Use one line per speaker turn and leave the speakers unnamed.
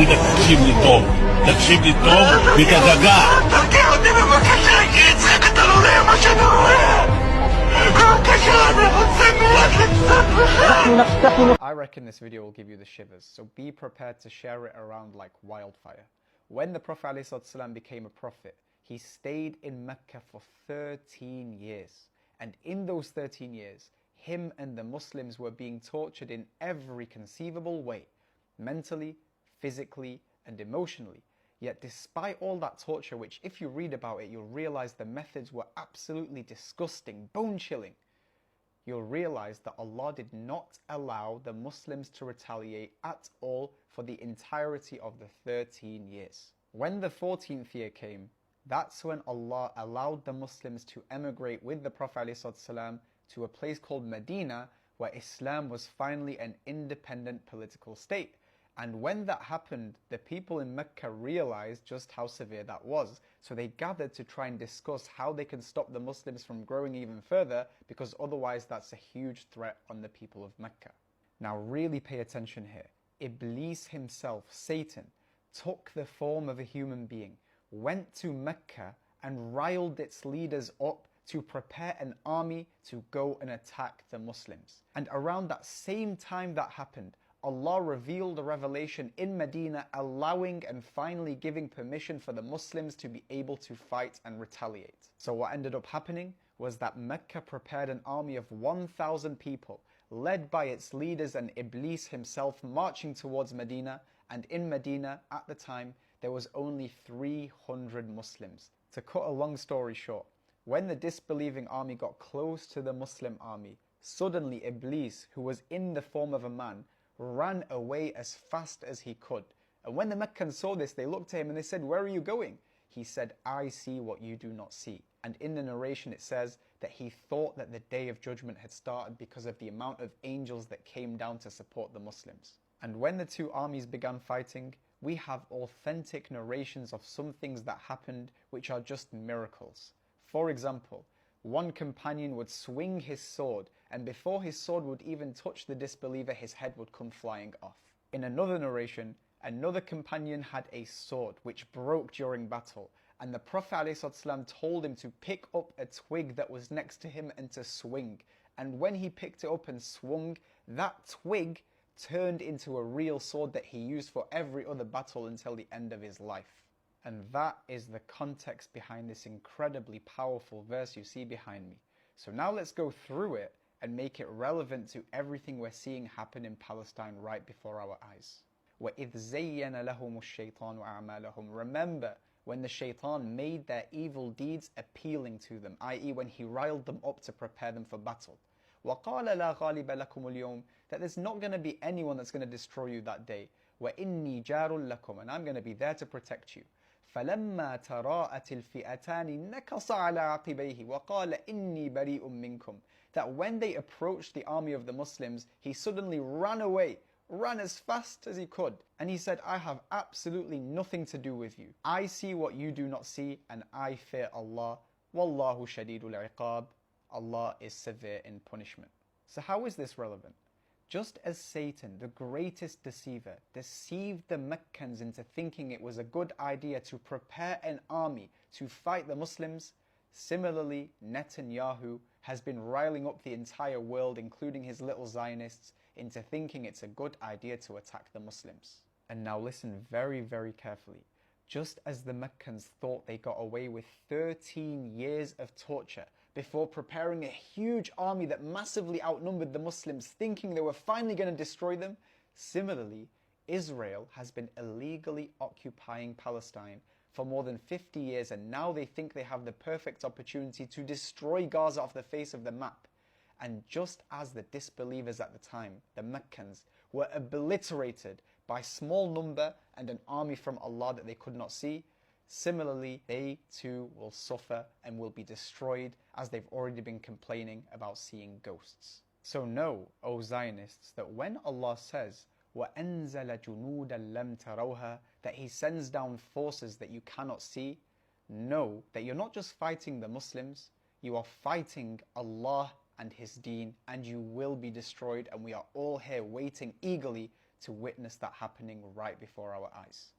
תקשיב לי טוב, תקשיב לי טוב ותדגע.
תרגיע אותי בבקשה, כי יצחק אתה לא רואה מה שאני רואה. בבקשה, אני רוצה מיד לקצת בך.
I reckon this video will give you the shivers, so be prepared to share it around like wildfire. When the Prophet ﷺ became a prophet, he stayed in Mecca for 13 years. And in those 13 years, him and the Muslims were being tortured in every conceivable way, mentally, physically, and emotionally. Yet despite all that torture, which if you read about it, you'll realize the methods were absolutely disgusting, bone-chilling, you'll realize that Allah did not allow the Muslims to retaliate at all for the entirety of the 13 years. When the 14th year came, that's when Allah allowed the Muslims to emigrate with the Prophet ﷺ to a place called Medina, where Islam was finally an independent political state. And when that happened, the people in Mecca realized just how severe that was. So they gathered to try and discuss how they can stop the Muslims from growing even further, because otherwise that's a huge threat on the people of Mecca. Now really pay attention here. Iblis himself, Satan, took the form of a human being, went to Mecca and riled its leaders up to prepare an army to go and attack the Muslims. And around that same time that happened, Allah revealed a revelation in Medina, allowing and finally giving permission for the Muslims to be able to fight and retaliate. So what ended up happening was that Mecca prepared an army of 1,000 people, led by its leaders and Iblis himself, marching towards Medina. And in Medina, at the time, there was only 300 Muslims. To cut a long story short, when the disbelieving army got close to the Muslim army, suddenly Iblis, who was in the form of a man, ran away as fast as he could. And when the Meccans saw this, they looked at him and they said, "Where are you going?" He said, "I see what you do not see." And in the narration it says that he thought that the day of judgment had started because of the amount of angels that came down to support the Muslims. And when the two armies began fighting, we have authentic narrations of some things that happened which are just miracles. For example, one companion would swing his sword, and before his sword would even touch the disbeliever, his head would come flying off. In another narration, another companion had a sword which broke during battle, and the Prophet ﷺ told him to pick up a twig that was next to him and to swing. And when he picked it up and swung, that twig turned into a real sword that he used for every other battle until the end of his life. And that is the context behind this incredibly powerful verse you see behind me. So now let's go through it and make it relevant to everything we're seeing happen in Palestine right before our eyes. وَإِذْ زَيَّنَ لَهُمُ الشَّيْطَانُ أَعْمَالَهُمْ. Remember when the shaitan made their evil deeds appealing to them, i.e. when he riled them up to prepare them for battle. وَقَالَ لَا غَالِبَ لَكُمُ الْيَوْمِ. That there's not going to be anyone that's going to destroy you that day. وَإِنِّي جَارٌ لَكُمْ. And I'm going to be there to protect you. فَلَمَّا تَرَاءَتِ الْفِئَتَانِ نَكَصَ عَلَى عَقِبَيْهِ وَقَالَ إِنِّي بَرِيءٌ مِّنكُمْ. That when they approached the army of the Muslims, he suddenly ran away, ran as fast as he could. And he said, "I have absolutely nothing to do with you. I see what you do not see, and I fear Allah. Wallahu shadidul iqab. Allah is severe in punishment." So how is this relevant? Just as Satan, the greatest deceiver, deceived the Meccans into thinking it was a good idea to prepare an army to fight the Muslims, similarly, Netanyahu has been riling up the entire world, including his little Zionists, into thinking it's a good idea to attack the Muslims. And now listen very, very carefully. Just as the Meccans thought they got away with 13 years of torture before preparing a huge army that massively outnumbered the Muslims, thinking they were finally going to destroy them, similarly, Israel has been illegally occupying Palestine for more than 50 years, and now they think they have the perfect opportunity to destroy Gaza off the face of the map. And just as the disbelievers at the time, the Meccans, were obliterated by small number and an army from Allah that they could not see, similarly, they too will suffer and will be destroyed, as they've already been complaining about seeing ghosts. So know, O Zionists, that when Allah says, وَأَنزَلَ جُنُودًا لَمْ تَرَوْهَا, that He sends down forces that you cannot see, know that you're not just fighting the Muslims, you are fighting Allah and his deen, and you will be destroyed, and we are all here waiting eagerly to witness that happening right before our eyes.